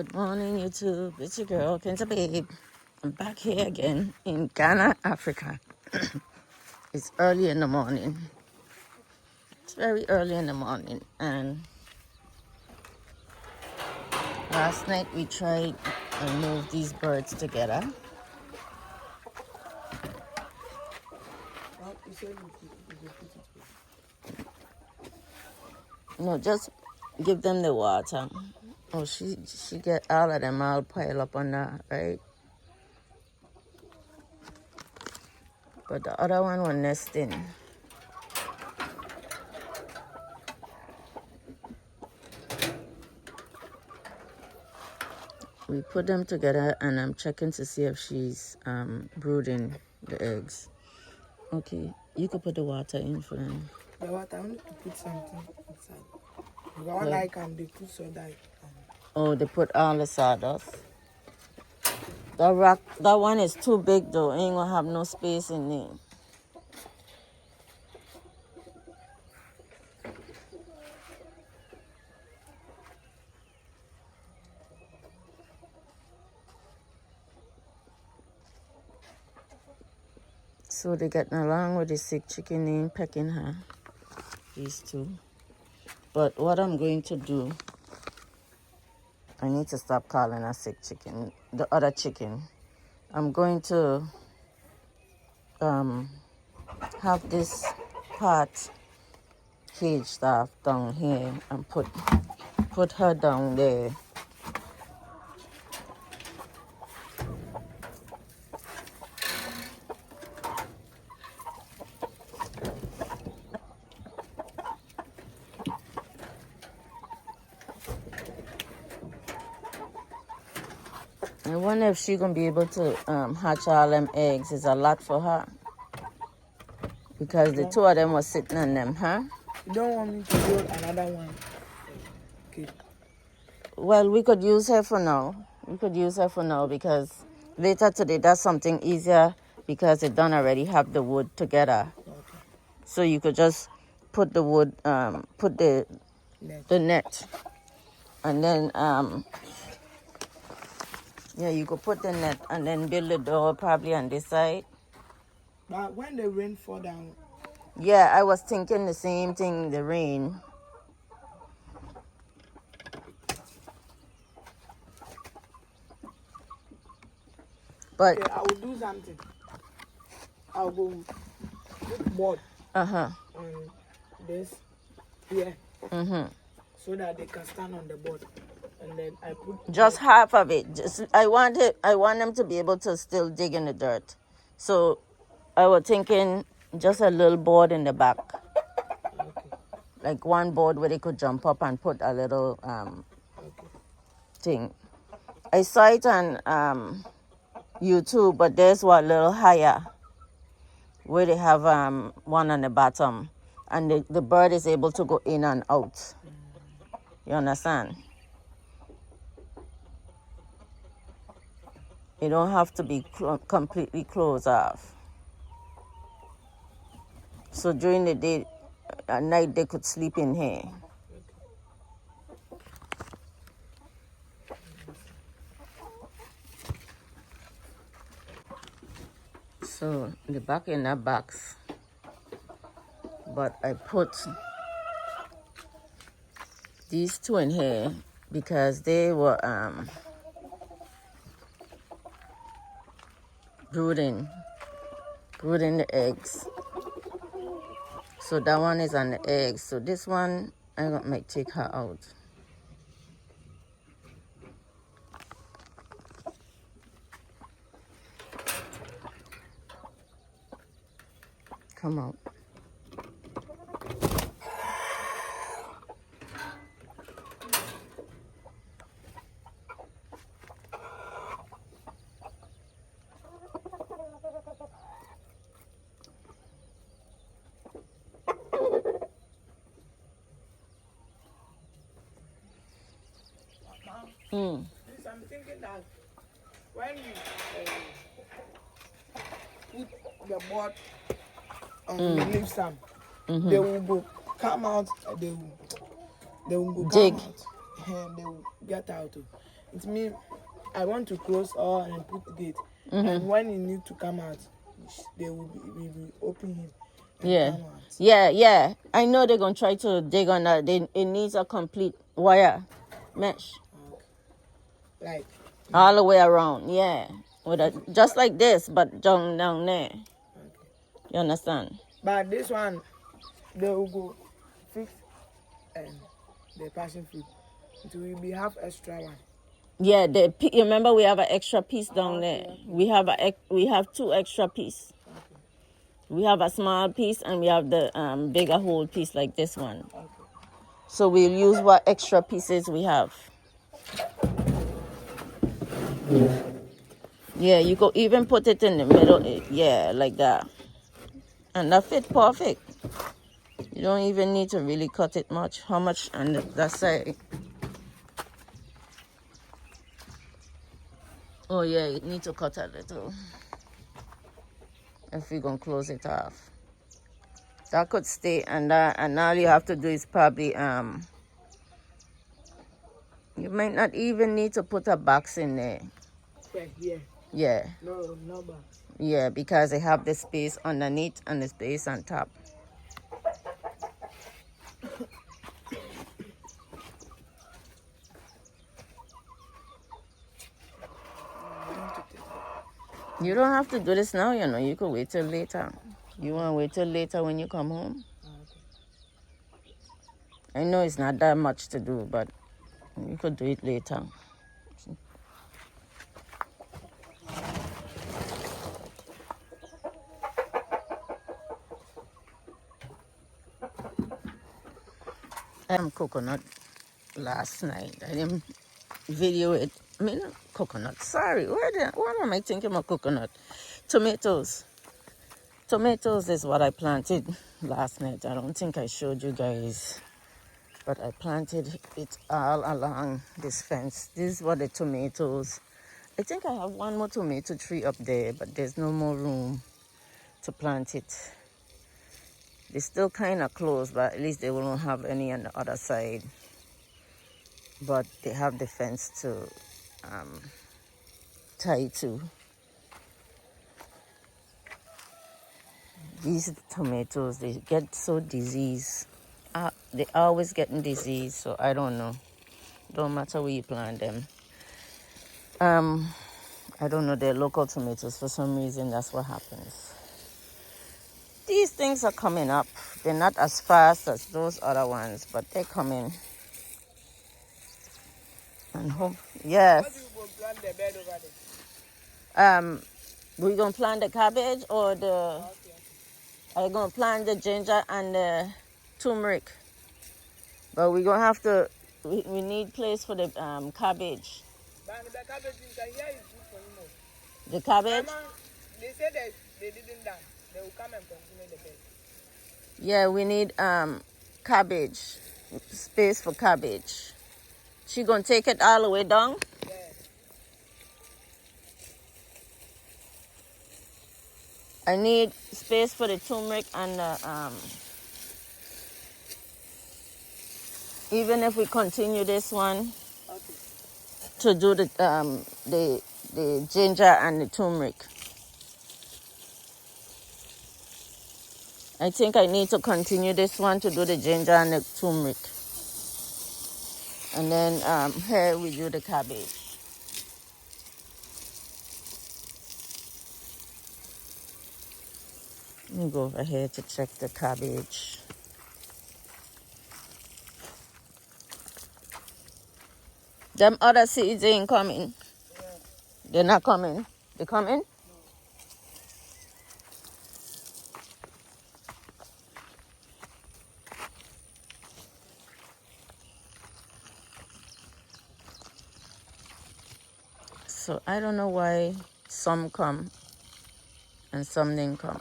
Good morning, YouTube. It's your girl, Babe. I'm back here again in Ghana, Africa. It's early in the morning. It's very early in the morning. And last night we tried and move these birds together. No, just give them the water. Oh, she get all of them all pile up on that, right? But the other one was nesting. We put them together and I'm checking to see if she's brooding the eggs. Okay, you could put the water in for them. The water, I want to put something inside. The one I can be put so that. Oh, they put all the sawdust. That one is too big though. Ain't gonna have no space in there. So they getting along with the sick chicken, they ain't pecking her. These two. But what I'm going to do, I need to stop calling her sick chicken. The other chicken. I'm going to have this part cage staff down here and put her down there. I wonder if she's going to be able to hatch all them eggs. It's a lot for her. Because the two of them were sitting on them, huh? You don't want me to build another one? Okay. Well, we could use her for now. Because later today, that's something easier because they don't already have the wood together. Okay. So you could just put the wood, put the net. And then, you could put the net and then build the door probably on this side. But when the rain fall down... Yeah, I was thinking the same thing, the rain. But... Okay, I will do something. I'll go put board. Uh-huh. On this here. Mm-hmm. So that they can stand on the board. And then I put... Just half of it. I want them to be able to still dig in the dirt. So I was thinking just a little board in the back. Okay. Like one board where they could jump up and put a little thing. I saw it on YouTube, but there's one a little higher where they have one on the bottom. And the bird is able to go in and out. You understand? You don't have to be completely closed off. So during the day, at night, they could sleep in here. So the back in that box, but I put these two in here because they were brooding the eggs. So that one is on the eggs. So this one, I might take her out. Come out. I'm thinking that when you put the board on the leaves, they will go come out. They will go Dig. come out, and they will get out. It means I want to close all and put the gate. Mm-hmm. And when he need to come out, they will open him and Yeah. come out. Yeah. I know they're gonna try to dig on that. It needs a complete wire mesh Okay. Like, all the way around. Yeah, with a just like this, but down there. okay. You understand? But this one, they will go fix the passion fruit. It will be half extra one. Yeah. You remember we have an extra piece down there. Okay. We have 2 extra pieces. Okay. We have a small piece and we have the bigger whole piece like this one. Okay. So we'll use what extra pieces we have. Yeah, you could even put it in the middle. Yeah, like that. And that fit perfect. You don't even need to really cut it much. How much on that side? Oh yeah, you need to cut a little. If we're gonna close it off. That could stay, and all you have to do is probably you might not even need to put a box in there. Yeah. Yeah. No box. Yeah, because they have the space underneath and the space on top. You don't have to do this now, you know. You could wait till later. You want to wait till later when you come home? Okay. I know it's not that much to do, but you could do it later. I had coconut last night. I didn't video it. I mean, coconut. Sorry, what am I thinking of coconut? Tomatoes. Tomatoes is what I planted last night. I don't think I showed you guys, but I planted it all along this fence. These were the tomatoes. I think I have one more tomato tree up there, but there's no more room to plant it. They're still kind of close, but at least they won't have any on the other side. But they have the fence to tie to. These tomatoes, they get so diseased. They always getting disease, so I don't know. Don't matter where you plant them. I don't know, they're local tomatoes. For some reason, that's what happens. These things are coming up. They're not as fast as those other ones, but they're coming. And hope, yes. What do you go plant the bed over there? We're gonna plant the cabbage or the. Okay. Are you gonna plant the ginger and the turmeric? But we're gonna have to. We need place for the cabbage. But the cabbage in here is good for you. The cabbage. Mama, they said that they didn't done. They will come and continue the bed. Yeah, we need cabbage, space for cabbage. She gonna take it all the way down? Yeah. I need space for the turmeric and the even if we continue this one, Okay. to do the ginger and the turmeric. I think I need to continue this one to do the ginger and the turmeric. And then here we do the cabbage. Let me go over here to check the cabbage. Them other seeds ain't coming. Yeah. They're not coming. They coming? No. So I don't know why some come and some didn't come.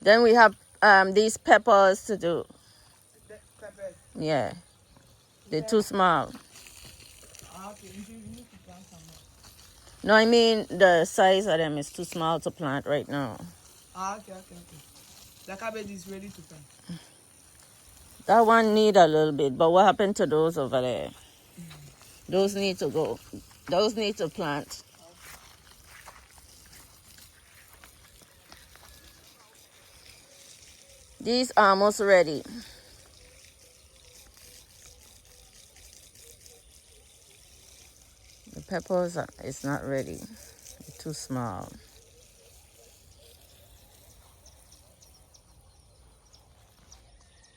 Then we have these peppers to do. The peppers. Yeah. They're too small. Okay. You need to plant some more. No, I mean the size of them is too small to plant right now. Okay. The cabbage is ready to plant. That one need a little bit, but what happened to those over there? Those need to go. Those need to plant. These are almost ready. The peppers are, it's not ready. They're too small.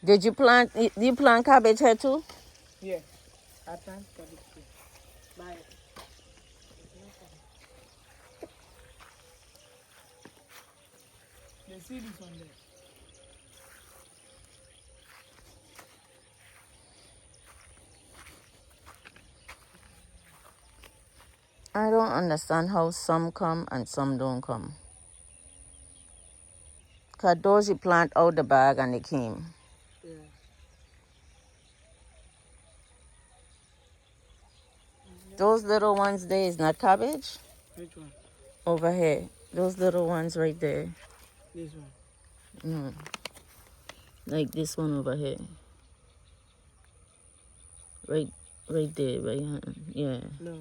Did you plant? You plant cabbage here too? Yeah, I plant cabbage too. Bye. The seed is on there. I don't understand how some come and some don't come. Cause those you plant out the bag and they came. Yeah. Those little ones there is not cabbage. Which one? Over here. Those little ones right there. This one. No. Like this one over here. Right there, right here. Yeah. No.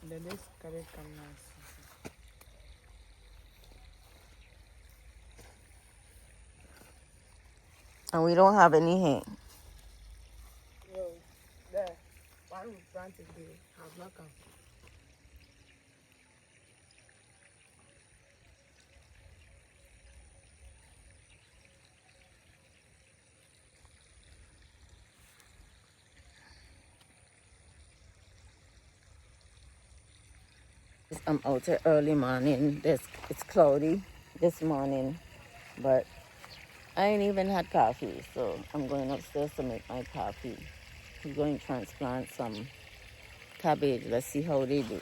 And then this cabbage come nice. And we don't have any here. Yo, there. One we planted there have not come. I'm out here early morning. It's cloudy this morning, but I ain't even had coffee, so I'm going upstairs to make my coffee. I'm going to transplant some cabbage. Let's see how they do.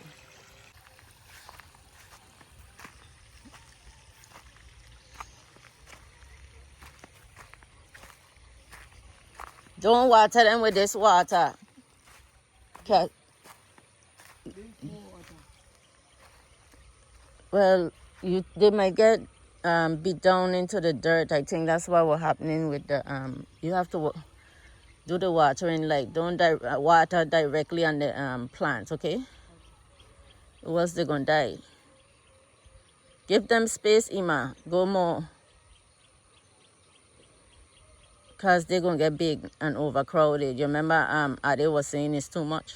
Don't water them with this water. Okay. Drink more water. Well, they might get beat down into the dirt. I think that's what was happening with the you have to do the watering, like don't water directly on the plants, okay? Or else they're gonna die. Give them space, Ima. Go more. Because they're gonna get big and overcrowded. You remember Ade was saying it's too much?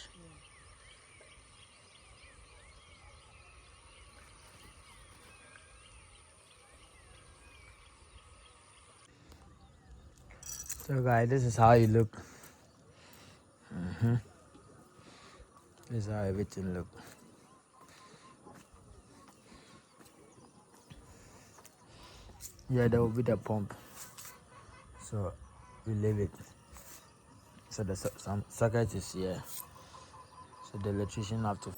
So guys, this is how you look. This is how everything look. Yeah, there will be the pump. So we leave it. So the some socket is here. So the electrician have to.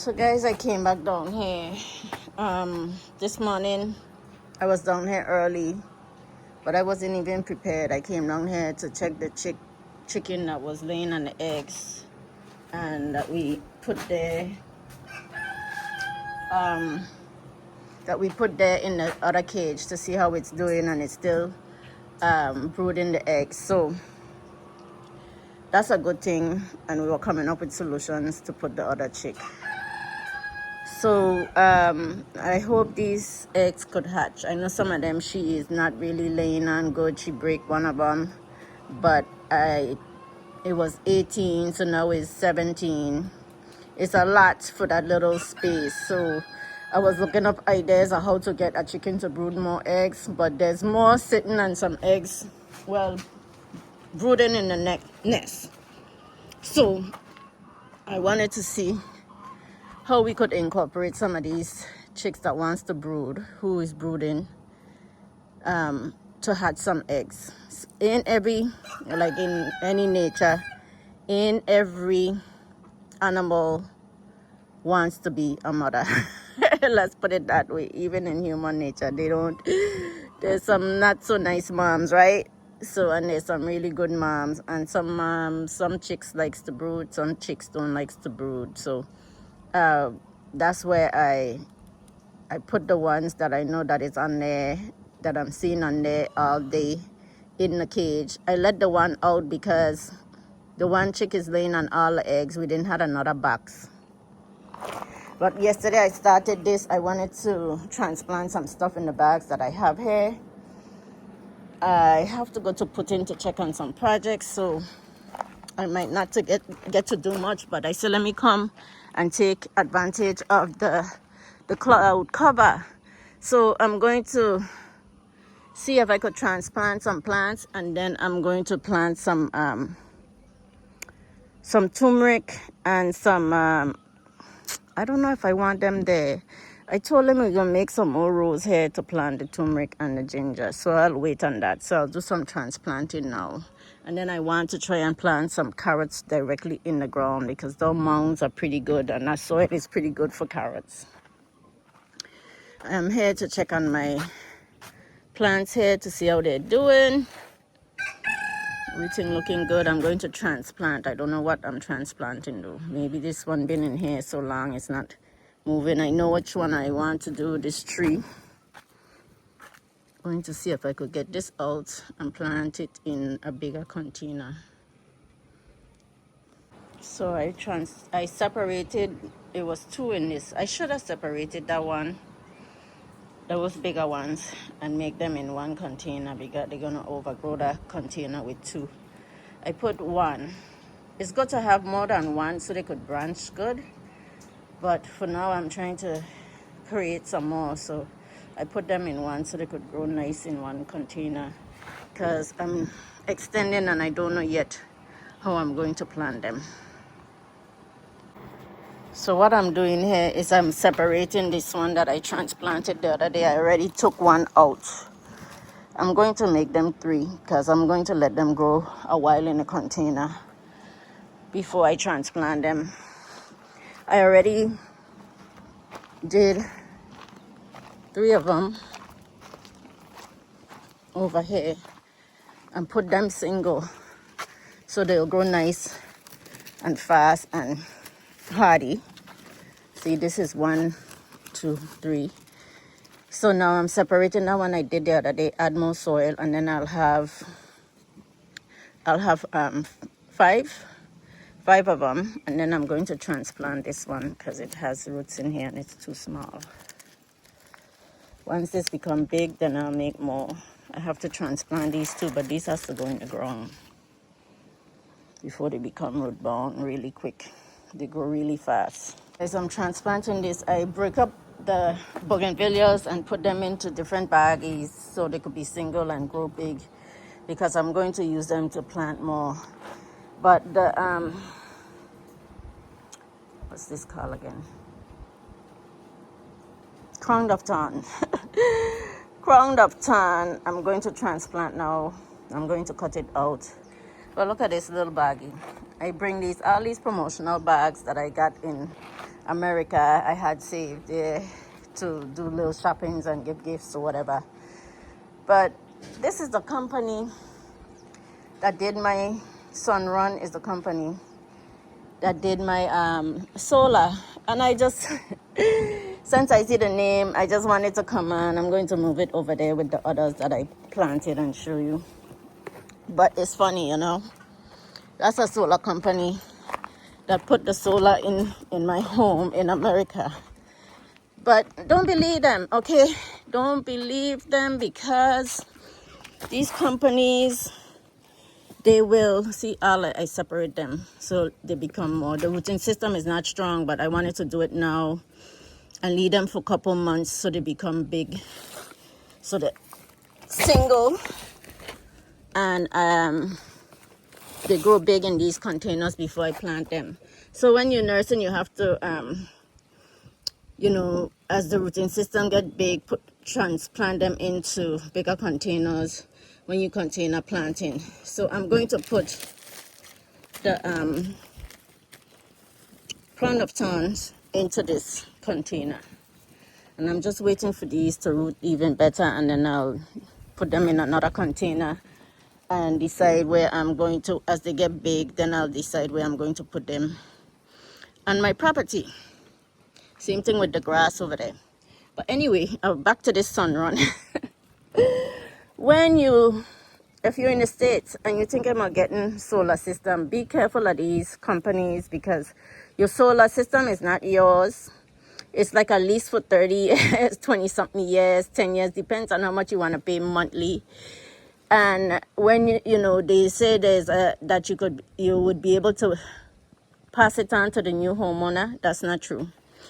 So guys, I came back down here this morning. I was down here early, but I wasn't even prepared. I came down here to check the chicken that was laying on the eggs and that we put there in the other cage to see how it's doing, and it's still brooding the eggs. So that's a good thing, and we were coming up with solutions to put the other chick. So I hope these eggs could hatch. I know some of them she is not really laying on good. She break one of them, but it was 18, so now it's 17. It's a lot for that little space. So I was looking up ideas of how to get a chicken to brood more eggs, but there's more sitting on some eggs, well, brooding in the nest. So I wanted to see how we could incorporate some of these chicks that wants to brood, who is brooding, to hatch some eggs. In every, like in any nature, in every animal wants to be a mother. Let's put it that way. Even in human nature, there's some not so nice moms, right? So, and there's some really good moms, and some chicks likes to brood, some chicks don't likes to brood. So that's where I put the ones that I know that is on there, that I'm seeing on there all day in the cage. I let the one out because the one chick is laying on all the eggs. We didn't have another box. But yesterday I started this. I wanted to transplant some stuff in the bags that I have here. I have to go to Putin to check on some projects, so I might not to get to do much, but I said let me come and take advantage of the cloud cover. So I'm going to see if I could transplant some plants, and then I'm going to plant some turmeric and some I don't know if I want them there. I told him we're gonna make some more rows here to plant the turmeric and the ginger, so I'll wait on that. So I'll do some transplanting now. And then I want to try and plant some carrots directly in the ground, because those mounds are pretty good and that soil is pretty good for carrots. I'm here to check on my plants here to see how they're doing. Everything looking good. I'm going to transplant. I don't know what I'm transplanting though. Maybe this one been in here so long it's not moving. I know which one I want to do, this tree. Going to see if I could get this out and plant it in a bigger container. So I separated, it was 2 in this. I should have separated that one, those bigger ones, and make them in one container, because they're gonna overgrow that container with 2. I put 1. It's good to have more than 1 so they could branch good, but for now I'm trying to create some more, so I put them in 1 so they could grow nice in 1 container, because I'm extending and I don't know yet how I'm going to plant them. So what I'm doing here is I'm separating this one that I transplanted the other day. I already took 1 out. I'm going to make them 3 because I'm going to let them grow a while in a container before I transplant them. I already did 3 of them over here and put them single so they'll grow nice and fast and hardy. See, this is 1, 2, 3. So now I'm separating that one I did the other day, add more soil, and then I'll have 5 of them, and then I'm going to transplant this one because it has roots in here and it's too small. Once this become big, then I'll make more. I have to transplant these 2, but these has to go in the ground before they become root bound really quick. They grow really fast. As I'm transplanting this, I break up the bougainvilleas and put them into different baggies so they could be single and grow big, because I'm going to use them to plant more. But the what's this called again? Crown of thorn. Crown of thorn. I'm going to transplant now. I'm going to cut it out. But look at this little baggie. I bring all these promotional bags that I got in America, I had saved there to do little shoppings and give gifts or whatever. But this is the company that did my Sunrun, is the company that did my solar. And I just, since I see the name, I just wanted to come on. I'm going to move it over there with the others that I planted and show you. But it's funny, you know. That's a solar company that put the solar in my home in America. But don't believe them, okay? Don't believe them, because these companies, they will, see, I separate them so they become more. The rooting system is not strong, but I wanted to do it now and leave them for a couple months so they become big. So they're single and they grow big in these containers before I plant them. So when you're nursing, you have to, you know, as the rooting system get big, transplant them into bigger containers when you container planting. So I'm going to put the plant of thorns into this container. And I'm just waiting for these to root even better, and then I'll put them in another container and decide where I'm going to, as they get big, then I'll decide where I'm going to put them on my property. Same thing with the grass over there. But anyway, back to this Sunrun. If you're in the States and you're thinking about getting solar system, be careful of these companies, because your solar system is not yours. It's like a lease for 30 years, 20 something years, 10 years, depends on how much you want to pay monthly. And when you know, they say there's that you would be able to pass it on to the new homeowner. That's not true.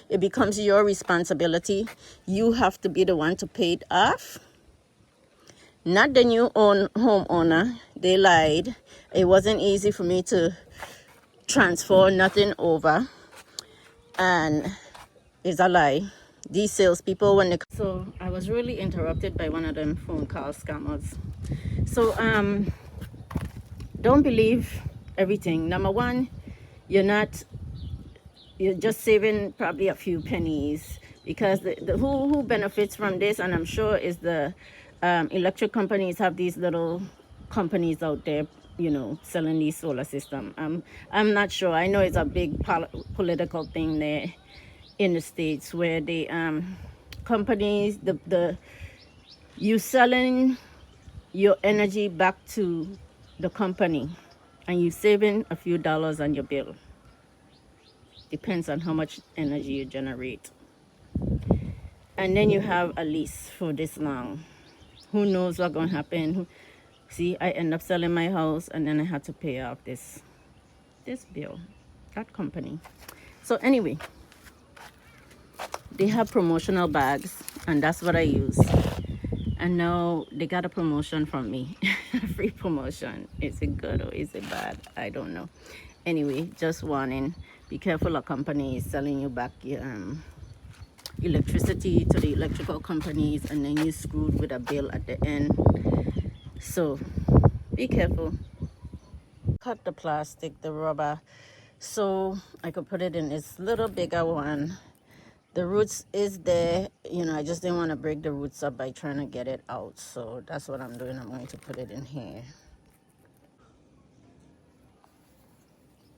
It becomes your responsibility. You have to be the one to pay it off, not the new homeowner. They lied. It wasn't easy for me to transfer nothing over, and it's a lie. These salespeople, when they... So I was really interrupted by one of them phone call scammers. So don't believe everything. Number one, you're just saving probably a few pennies, because who benefits from this, and I'm sure, is the electric companies. Have these little companies out there, you know, selling these solar system. I'm not sure. I know it's a big political thing there in the States, where the companies, you selling your energy back to the company, and you saving a few dollars on your bill. Depends on how much energy you generate. And then you have a lease for this long. Who knows what's going to happen? See, I end up selling my house, and then I had to pay off this bill, that company. So anyway, they have promotional bags, and that's what I use. And now they got a promotion from me. A free promotion. Is it good or is it bad? I don't know. Anyway, just warning. Be careful of companies selling you back your electricity to the electrical companies, and then you're screwed with a bill at the end. So be careful. Cut the plastic, the rubber, so I could put it in this little bigger one. The roots is there, you know, I just didn't want to break the roots up by trying to get it out. So that's what I'm doing. I'm going to put it in here.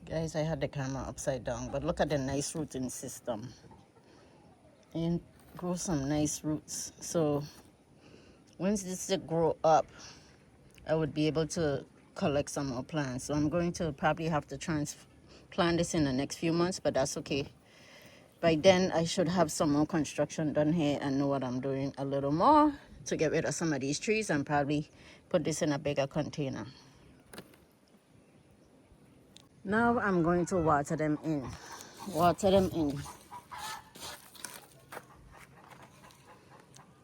Guys, I had the camera upside down, but look at the nice rooting system. And grow some nice roots. So once this grow up, I would be able to collect some more plants. So I'm going to probably have to transplant this in the next few months, but that's okay. By then, I should have some more construction done here and know what I'm doing a little more to get rid of some of these trees, and probably put this in a bigger container. Now I'm going to water them in.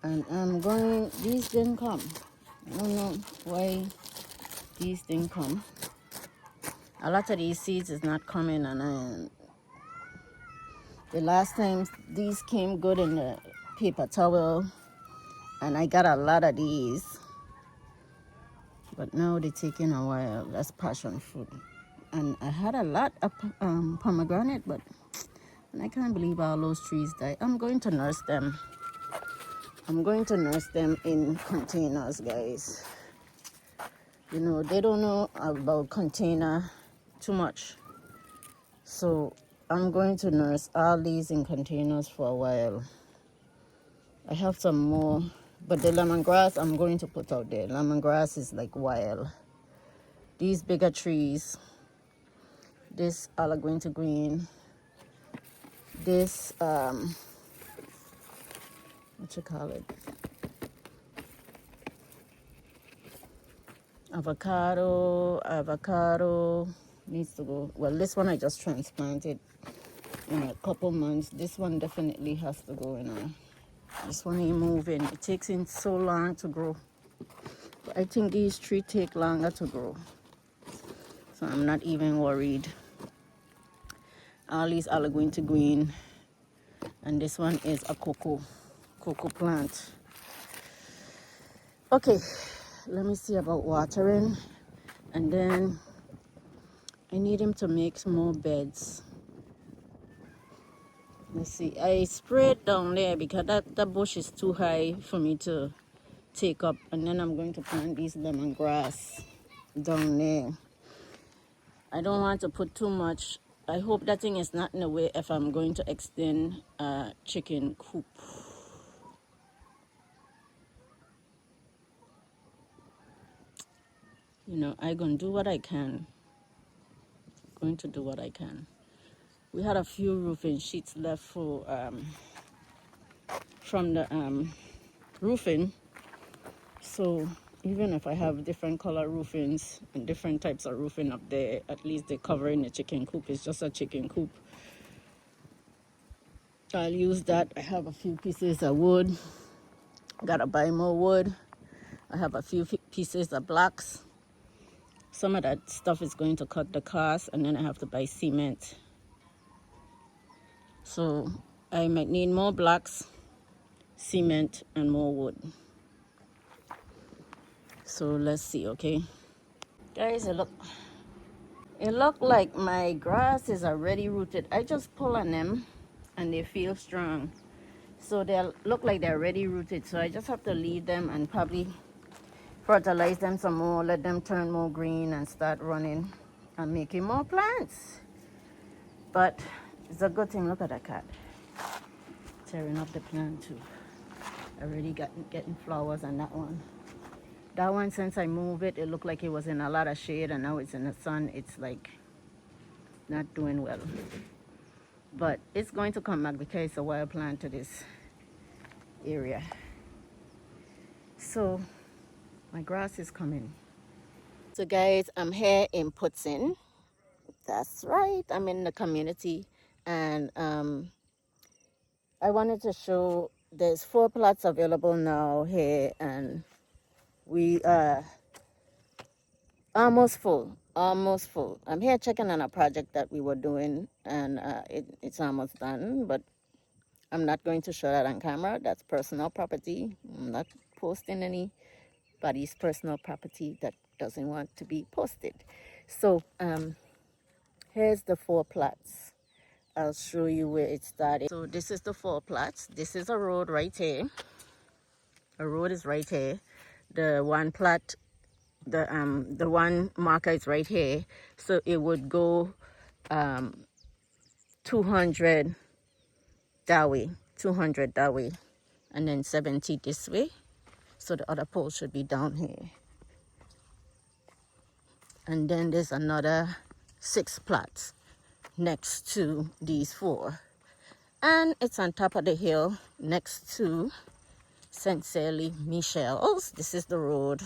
And I'm going, these didn't come. I don't know why these didn't come. A lot of these seeds is not coming, and the last time these came good in the paper towel, and I got a lot of these. But now they're taking a while. That's passion fruit. And I had a lot of pomegranate, but And I can't believe all those trees died. I'm going to nurse them. I'm going to nurse them in containers, guys. You know, they don't know about container too much. So I'm going to nurse all these in containers for a while. I have some more, but the lemongrass I'm going to put out there. Lemongrass is like wild. These bigger trees, this Allegheny green, this what you call it, avocado needs to go. Well, this one I just transplanted in a couple months. This one definitely has to go in there. This one ain't moving. It takes him so long to grow. But I think these trees take longer to grow, so I'm not even worried. All these Allegheny green, and this one is a cocoa plant. Okay, let me see about watering, and then I need him to make some more beds. Let's see, I sprayed down there because that bush is too high for me to take up, and then I'm going to plant these lemongrass down there. I don't want to put too much. I hope that thing is not in the way if I'm going to extend a chicken coop. You know, I'm going to do what I can. Going to do what I can. We had a few roofing sheets left for from the roofing. So even if I have different color roofings and different types of roofing up there, at least they're covering the chicken coop. It's just a chicken coop. I'll use that. I have a few pieces of wood. Gotta buy more wood. I have a few pieces of blocks. Some of that stuff is going to cut the cost, and then I have to buy cement. So I might need more blocks, cement, and more wood. So let's see, okay? Guys, it look like my grass is already rooted. I just pull on them and they feel strong. So they look like they're already rooted. So I just have to leave them and probably fertilize them some more, let them turn more green and start running and making more plants. But it's a good thing. Look at that cat tearing up the plant too. Already getting flowers on that one. That one, since I moved it, it looked like it was in a lot of shade, and now it's in the sun. It's like not doing well. But it's going to come back because it's a wild plant to this area. So my grass is coming. So guys, I'm here in Putzin. That's right, I'm in the community, and I wanted to show there's 4 plots available now here, and we are almost full. I'm here checking on a project that we were doing, and it's almost done, but I'm not going to show that on camera. That's personal property. I'm not posting anybody's personal property that doesn't want to be posted. So here's the 4 plots. I'll show you where it started. So this is the 4 plots. This is a road right here. A road is right here. The one plot, the one marker is right here. So it would go 200 that way, 200 that way, and then 70 this way. So the other pole should be down here. And then there's another 6 plots next to these 4. And it's on top of the hill next to Sincerely Michelle's. This is the road.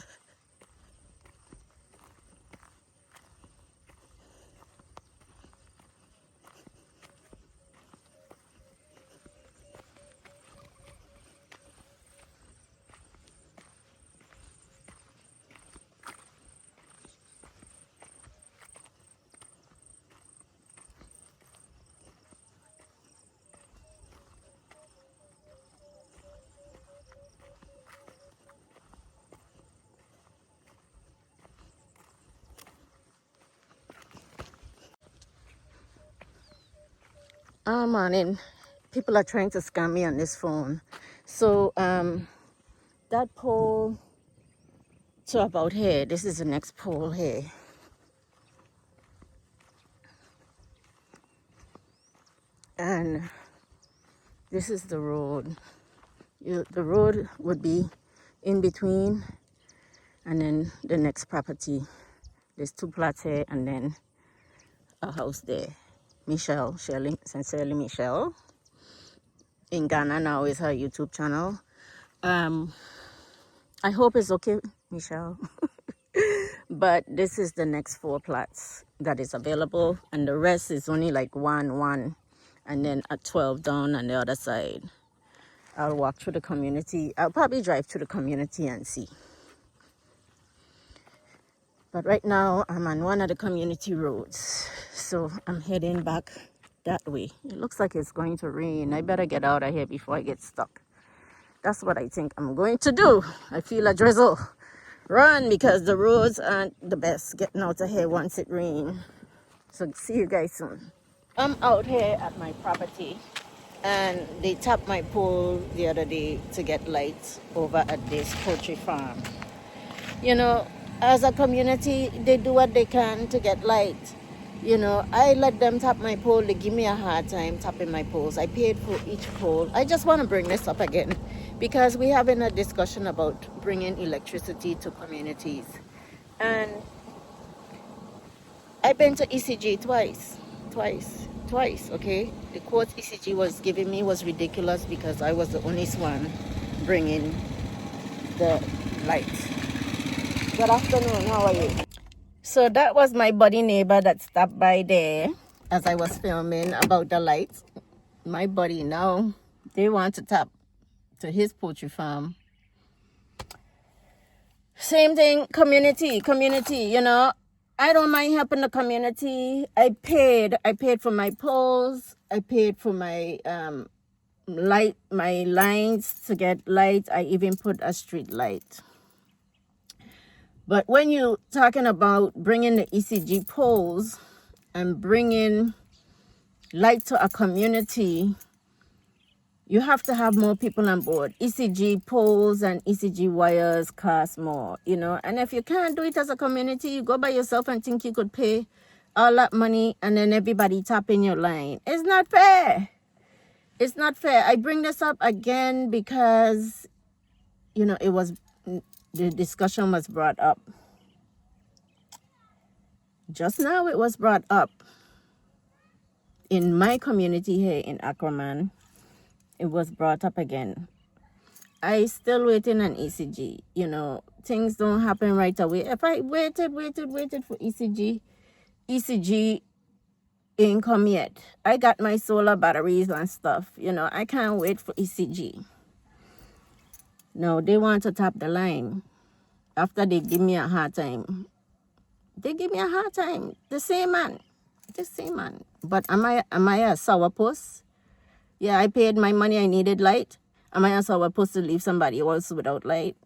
Morning. People are trying to scam me on this phone. So that pole to about here. This is the next pole here. And this is the road. The road would be in between, and then the next property. There's 2 plots here, and then a house there. Michelle, Shirley, sincerely Michelle. In Ghana now is her YouTube channel. I hope it's okay, Michelle. But this is the next 4 plots that is available, and the rest is only like 1, and then at 12 down on the other side. I'll walk through the community. I'll probably drive through the community and see. But right now I'm on one of the community roads, so I'm heading back that way. It looks like it's going to rain. I better get out of here before I get stuck. That's what I think I'm going to do. I feel a drizzle. Run, because the roads aren't the best getting out of here once it rains. So see you guys soon. I'm out here at my property, and they tapped my pole the other day to get lights over at this poultry farm. You know, as a community, they do what they can to get light. You know, I let them tap my pole. They give me a hard time tapping my poles. I paid for each pole. I just want to bring this up again because we're having a discussion about bringing electricity to communities. And I've been to ECG twice, okay? The quote ECG was giving me was ridiculous because I was the only one bringing the lights. Good afternoon, how are you? So that was my buddy neighbor that stopped by there as I was filming about the lights. My buddy now, they want to tap to his poultry farm. Same thing, community, you know. I don't mind helping the community. I paid for my poles. I paid for my my lines to get light. I even put a street light. But when you're talking about bringing the ECG poles and bringing light to a community, you have to have more people on board. ECG poles and ECG wires cost more, you know. And if you can't do it as a community, you go by yourself and think you could pay all that money and then everybody tapping your line. It's not fair. It's not fair. I bring this up again because, you know, the discussion was brought up. Just now it was brought up in my community here in Ackerman. It was brought up again. I still waiting on ECG. You know, things don't happen right away. If I waited for ECG ain't come yet. I got my solar batteries and stuff. You know, I can't wait for ECG. No, they want to tap the line after they give me a hard time. They give me a hard time. The same man. But am I a sourpuss? Yeah, I paid my money. I needed light. Am I a sourpuss to leave somebody else without light?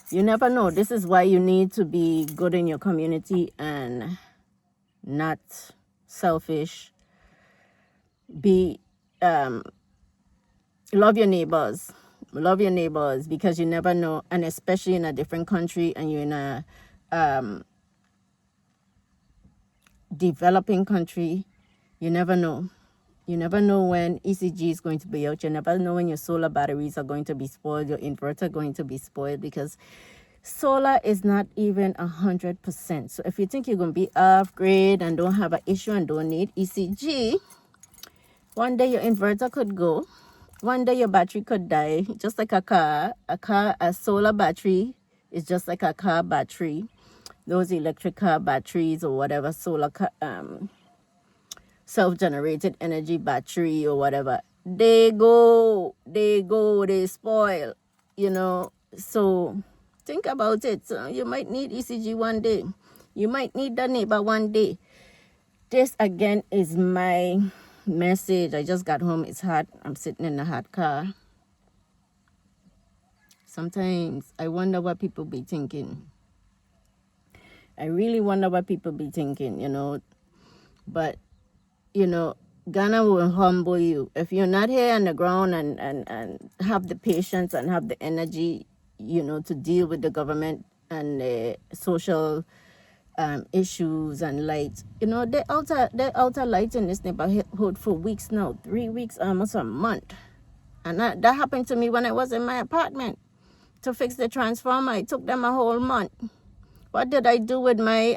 You never know. This is why you need to be good in your community and not selfish. Be love your neighbors. Love your neighbors, because you never know, and especially in a different country and you're in a developing country, you never know. You never know when ECG is going to be out. You never know when your solar batteries are going to be spoiled, your inverter going to be spoiled, because solar is not even 100%. So if you think you're going to be off grid and don't have an issue and don't need ECG, one day your inverter could go. One day your battery could die, just like a car. A solar battery is just like a car battery. Those electric car batteries or whatever, self-generated energy battery or whatever, they spoil, you know. So think about it. So you might need ECG one day. You might need the neighbor one day. This again is my message. I just got home. It's hot. I'm sitting in a hot car. Sometimes I wonder what people be thinking. I really wonder what people be thinking, you know. But you know, Ghana will humble you. If you're not here on the ground and have the patience and have the energy, you know, to deal with the government and the social issues and lights. You know, they outer lights in this neighborhood for weeks now, 3 weeks, almost a month. And that happened to me when I was in my apartment to fix the transformer. It took them a whole month. What did I do with my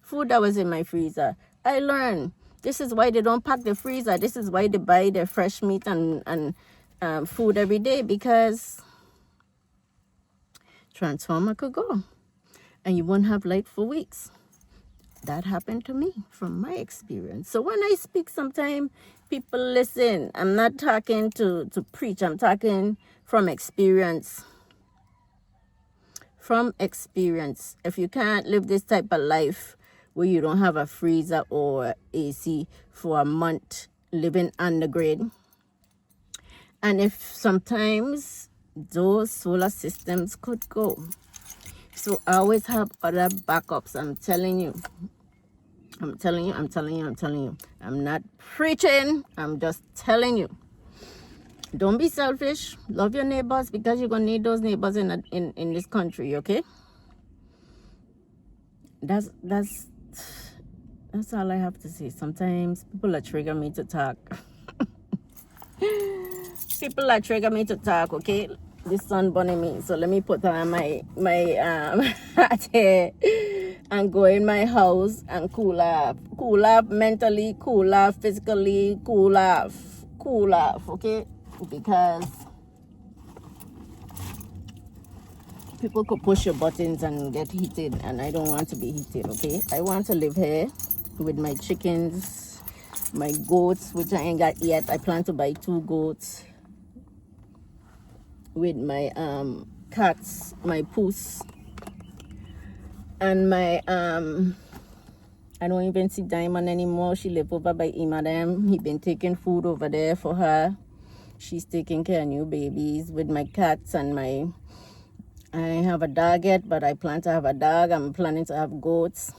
food that was in my freezer? I learned. This is why they don't pack the freezer. This is why they buy their fresh meat and food every day, because transformer could go and you won't have light for weeks. That happened to me from my experience. So when I speak, sometimes people listen. I'm not talking to preach. I'm talking from experience. From experience. If you can't live this type of life where you don't have a freezer or AC for a month, living underground, and if sometimes those solar systems could go. So I always have other backups. I'm telling you. I'm not preaching. I'm just telling you. Don't be selfish. Love your neighbors, because you're gonna need those neighbors in this country. Okay. That's all I have to say. Sometimes people are trigger me to talk. People are trigger me to talk. Okay. The sun burning me, so let me put on my hat here and go in my house and cool off mentally, cool off physically, cool off, okay? Because people could push your buttons and get heated, and I don't want to be heated, okay? I want to live here with my chickens, my goats, which I ain't got yet. I plan to buy 2 goats. With my cats, my poos, and my I don't even see Diamond anymore. She live over by Imadam. He been taking food over there for her. She's taking care of new babies. With my cats and I have a dog yet, but I plan to have a dog. I'm planning to have goats.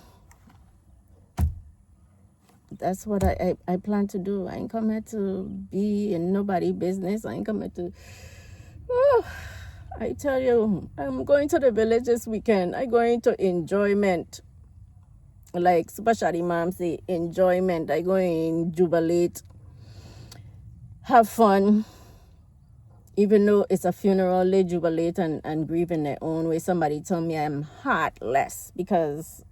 That's what I plan to do. I ain't come here to be in nobody's business. I ain't come here to... Oh, I tell you, I'm going to the village this weekend. I'm going to enjoyment. Like Super Shadi Mom say, enjoyment. I go in, jubilate, have fun. Even though it's a funeral, they jubilate and grieve in their own way. Somebody told me I'm heartless because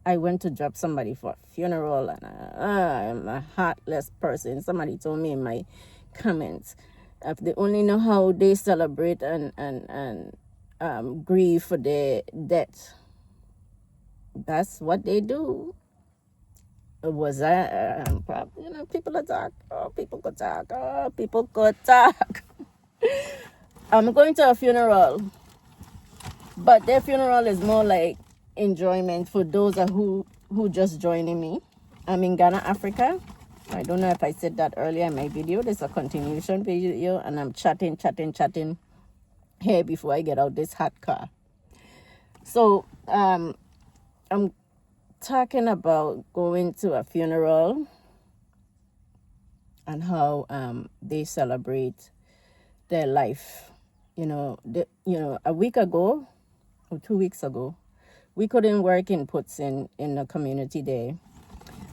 I went to drop somebody for a funeral and I'm a heartless person. Somebody told me in my comments. If they only know how they celebrate and grieve for their death, that's what they do. Was I? Probably, people attack. Oh, people could talk. Oh, people could talk. I'm going to a funeral, but their funeral is more like enjoyment for those who just joining me. I'm in Ghana, Africa. I don't know if I said that earlier in my video. There's a continuation video, and I'm chatting here before I get out this hot car. So I'm talking about going to a funeral and how they celebrate their life. A week ago or 2 weeks ago, we couldn't work inputs in the community there,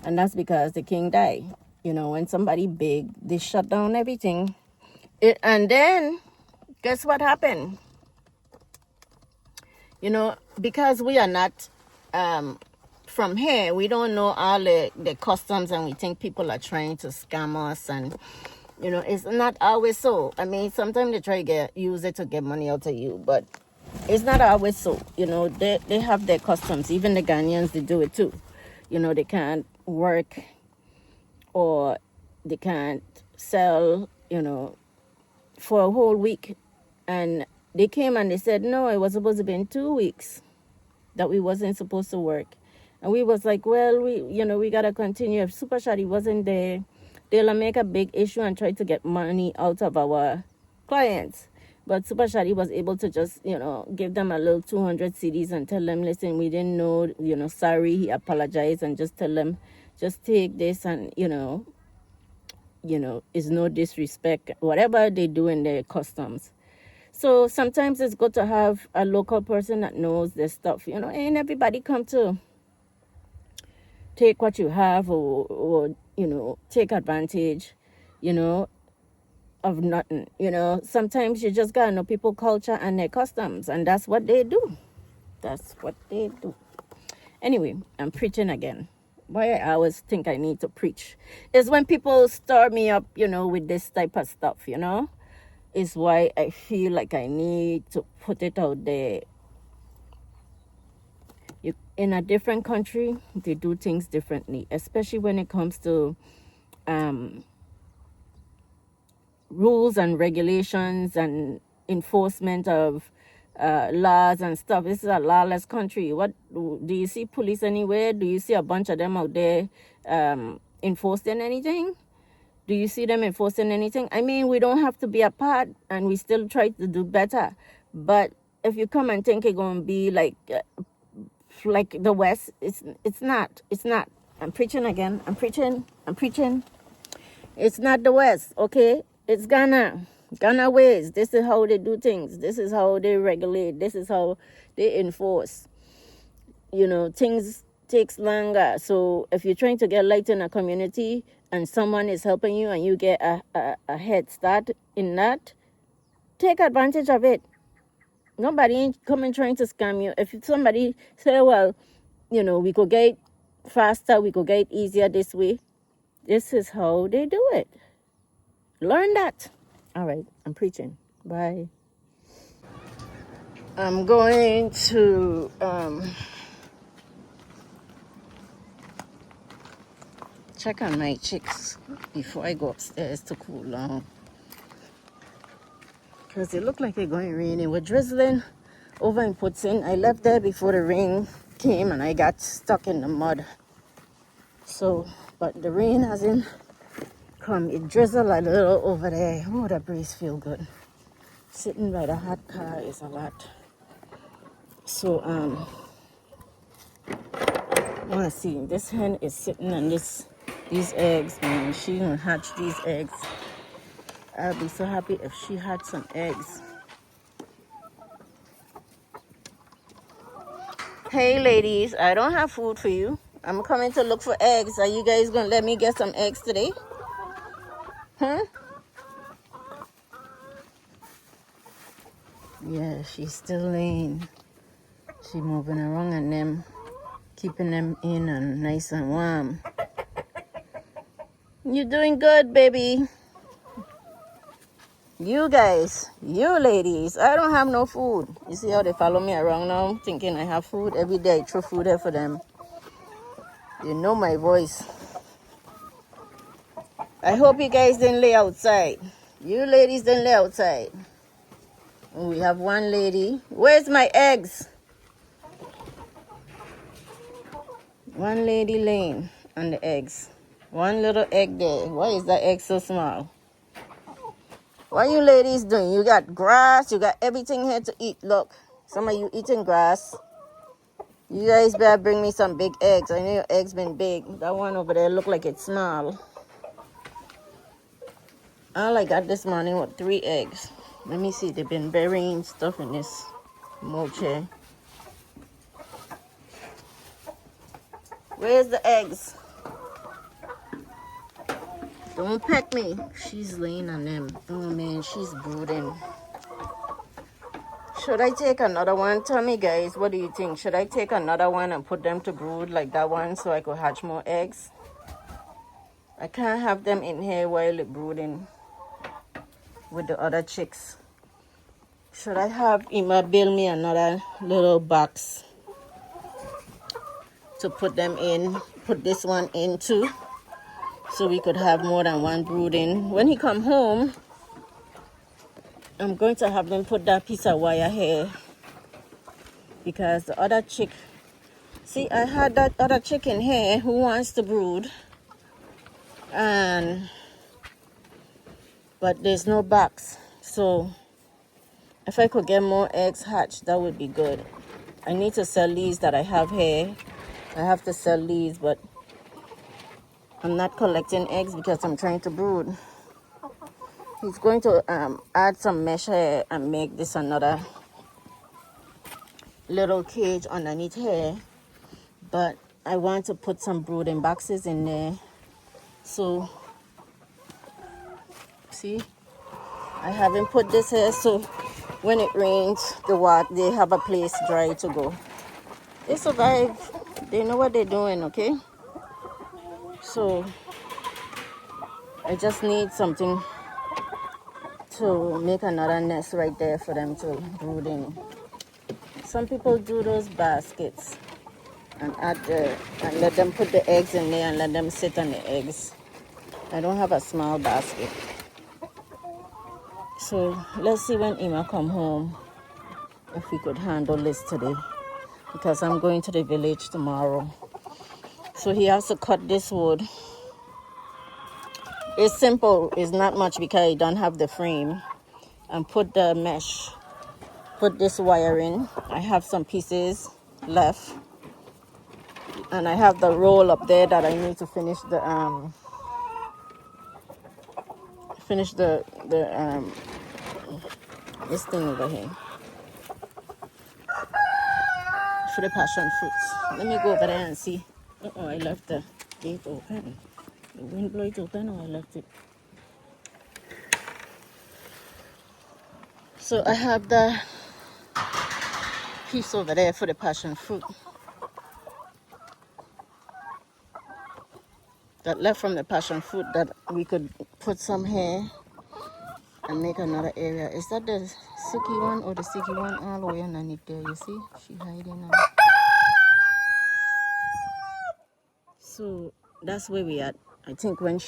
and that's because the king died. When somebody big, they shut down everything. And then, guess what happened? Because we are not from here, we don't know all the customs, and we think people are trying to scam us. And, it's not always so. I mean, sometimes they try to use it to get money out of you, but it's not always so. They have their customs. Even the Ghanaians, they do it too. They can't work or they can't sell, for a whole week. And they came and they said, no, it was supposed to be in 2 weeks that we wasn't supposed to work. And we was like, well, we got to continue. If Super Shadi wasn't there, they'll make a big issue and try to get money out of our clients. But Super Shadi was able to just, give them a little 200 CDs and tell them, listen, we didn't know, sorry. He apologized and just tell them just take this and, is no disrespect, whatever they do in their customs. So sometimes it's good to have a local person that knows their stuff. Ain't everybody come to take what you have or take advantage, of nothing. Sometimes you just gotta know people culture and their customs, and that's what they do. That's what they do. Anyway, I'm preaching again. Why I always think I need to preach is when people stir me up, with this type of stuff, is why I feel like I need to put it out there. In a different country, they do things differently, especially when it comes to rules and regulations and enforcement of laws and stuff. This is a lawless country. What do you see police anywhere? Do you see a bunch of them out there enforcing anything? Do you see them enforcing anything? I mean, we don't have to be apart, and we still try to do better. But if you come and think it's gonna be like the West, it's not. It's not. I'm preaching again. I'm preaching. It's not the West, okay? It's Ghana. Ghana ways. This is how they do things. This is how they regulate. This is how they enforce. Things takes longer. So if you're trying to get light in a community and someone is helping you and you get a head start in that, take advantage of it. Nobody ain't coming trying to scam you. If somebody say, well, we could get faster, we could get easier this way, this is how they do it. Learn that. All right, I'm preaching. Bye. I'm going to check on my chicks before I go upstairs to cool down. Because it looked like it's going to rain. It was drizzling over in Poultry. I left there before the rain came and I got stuck in the mud. So, but the rain hasn't come. It drizzled a little over there. Oh, that breeze feel good. Sitting by the hot car is a lot. So, I want to see. This hen is sitting on these eggs, man. She gonna hatch these eggs. I'll be so happy if she had some eggs. Hey ladies, I don't have food for you. I'm coming to look for eggs. Are you guys gonna let me get some eggs today? Huh? Yeah, she's still laying. She moving around and them, keeping them in and nice and warm. You're doing good, baby. You guys, you ladies, I don't have no food. You see how they follow me around now, thinking I have food? Every day I throw food there for them. You know my voice. I hope you guys didn't lay outside. You ladies didn't lay outside. We have one lady. Where's my eggs? One lady laying on the eggs. One little egg there. Why is that egg so small? What you ladies doing? You got grass. You got everything here to eat. Look, some of you eating grass. You guys better bring me some big eggs. I know your eggs been big. That one over there look like it's small. All I got this morning was 3 eggs. Let me see. They've been burying stuff in this mulch. Where's the eggs? Don't peck me. She's laying on them. Oh man, she's brooding. Should I take another one? Tell me guys, what do you think? Should I take another one and put them to brood like that one so I could hatch more eggs? I can't have them in here while they're brooding with the other chicks. Should I have Ima build me another little box to put them in? Put this one in too, so we could have more than one brooding. When he come home, I'm going to have them put that piece of wire here, because the other chick, see, I had that other chicken here who wants to brood, but there's no box. So if I could get more eggs hatched, that would be good. I need to sell these that I have here. I have to sell these, but I'm not collecting eggs because I'm trying to brood. He's going to add some mesh here and make this another little cage underneath here. But I want to put some brooding boxes in there. So, see, I haven't put this here, so when it rains, they have a place dry to go. They survive. They know what they're doing, okay? So I just need something to make another nest right there for them to brood in. Some people do those baskets and and let them put the eggs in there and let them sit on the eggs. I don't have a small basket. So let's see when Emma come home if we could handle this today, because I'm going to the village tomorrow. So he has to cut this wood. It's simple, it's not much because I don't have the frame. And put the mesh, put this wire in. I have some pieces left. And I have the roll up there that I need to finish this thing over here for the passion fruits. Let me go over there and see. Oh, I left the gate open. The wind blow it open, or I left it. So I have the piece over there for the passion fruit that left from the passion fruit that we could put some here and make another area. Is that the sicky one or the sicky one all the way underneath there? You see, she hiding now. So that's where we at. I think when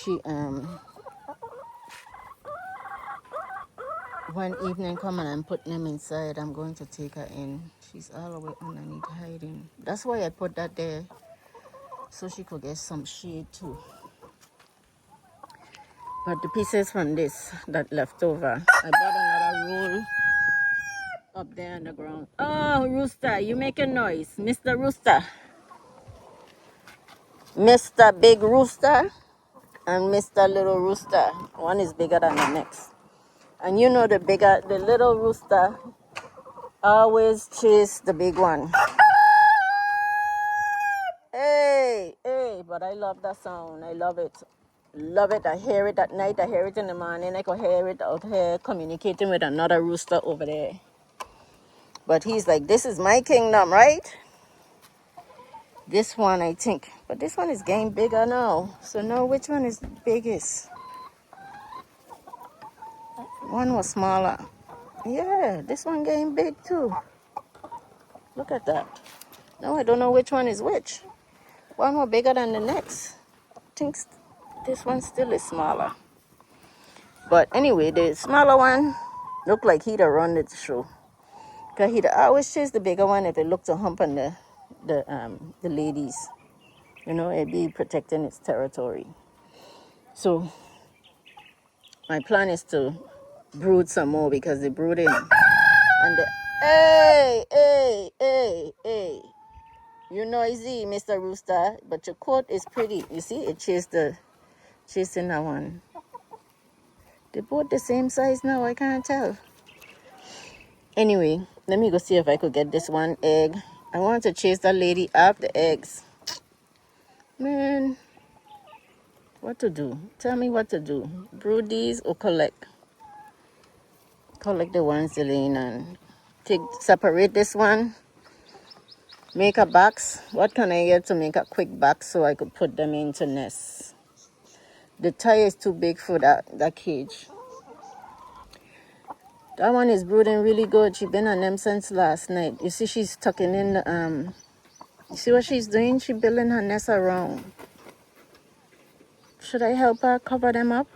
when evening come and I'm putting them inside, I'm going to take her in. She's all the way underneath hiding. That's why I put that there, so she could get some shade too. But the pieces from this that left over, I bought another roll up there on the ground. Oh, Rooster, you making noise. Mr. Rooster. Mr. Big Rooster and Mr. Little Rooster. One is bigger than the next. And you know the little rooster always chase the big one. Hey, hey, but I love that sound. I love it. Love it. I hear it at night. I hear it in the morning. I can hear it out here communicating with another rooster over there. But he's like, this is my kingdom, right? This one, I think. But this one is getting bigger now. So now which one is biggest? One was smaller. Yeah, this one getting big too. Look at that. Now I don't know which one is which. One more bigger than the next. I think this one still is smaller. But anyway, the smaller one looked like he'd have run the show. Because he'd always chase the bigger one if it looked to hump on the ladies. You know, it'd be protecting its territory. So my plan is to brood some more because they're brooding. And hey, hey, hey, hey. You're noisy, Mr. Rooster, but your coat is pretty. You see, it chasing that one. They're both the same size now, I can't tell. Anyway, let me go see if I could get this one egg. I want to chase that lady up the eggs. Man, what to do? Tell me what to do. Brood these or collect? Collect the ones they're laying on. Separate this one. Make a box. What can I get to make a quick box so I could put them into nests? The tire is too big for that cage. That one is brooding really good. She's been on them since last night. You see, she's tucking in the, you see what she's doing? She's building her nest around. Should I help her cover them up?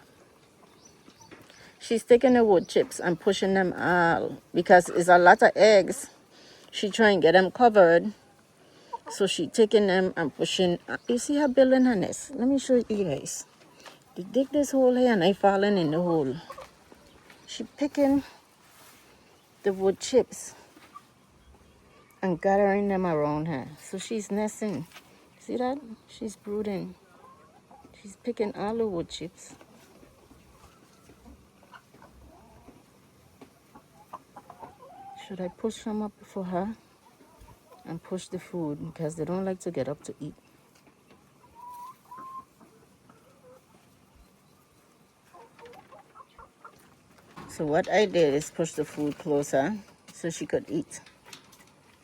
She's taking the wood chips and pushing them all because it's a lot of eggs. She trying to get them covered. So she taking them and pushing. You see her building her nest? Let me show you guys. They dig this hole here and I falling in the hole. She picking the wood chips and gathering them around her. So she's nesting. See that? She's brooding. She's picking all the wood chips. Should I push some up for her and push the food because they don't like to get up to eat? So what I did is push the food closer so she could eat.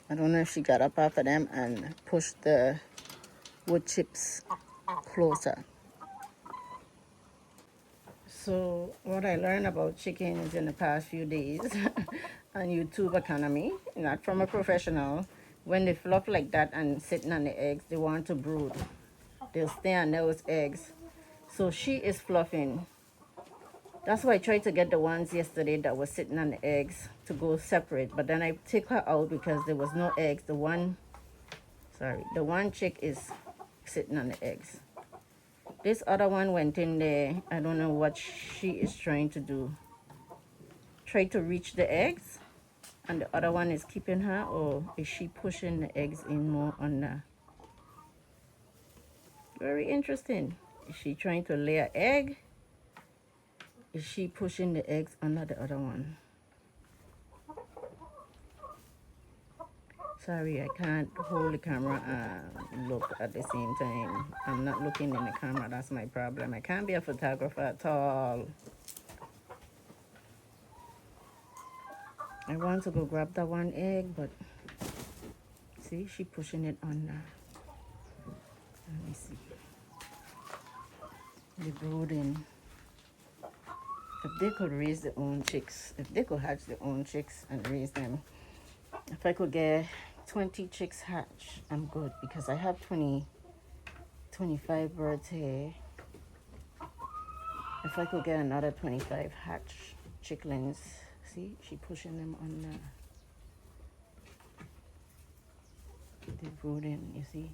I don't know if she got up after them and pushed the wood chips closer. So what I learned about chickens in the past few days on YouTube Economy, not from a professional, when they fluff like that and sitting on the eggs, they want to brood. They'll stay on those eggs. So she is fluffing. That's why I tried to get the ones yesterday that was sitting on the eggs to go separate. But then I took her out because there was no eggs. The one chick is sitting on the eggs. This other one went in there. I don't know what she is trying to do. Try to reach the eggs. And the other one is keeping her, or is she pushing the eggs in more on the... Very interesting. Is she trying to lay an egg? Is she pushing the eggs under the other one? Sorry, I can't hold the camera and look at the same time. I'm not looking in the camera, that's my problem. I can't be a photographer at all. I want to go grab that one egg, but see, she pushing it under. Let me see. They're brooding. If they could raise their own chicks, if they could hatch their own chicks and raise them, if I could get 20 chicks hatch, I'm good, because I have 25 birds here. If I could get another 25 hatch chicklings, see, she pushing them on the brooding, you see.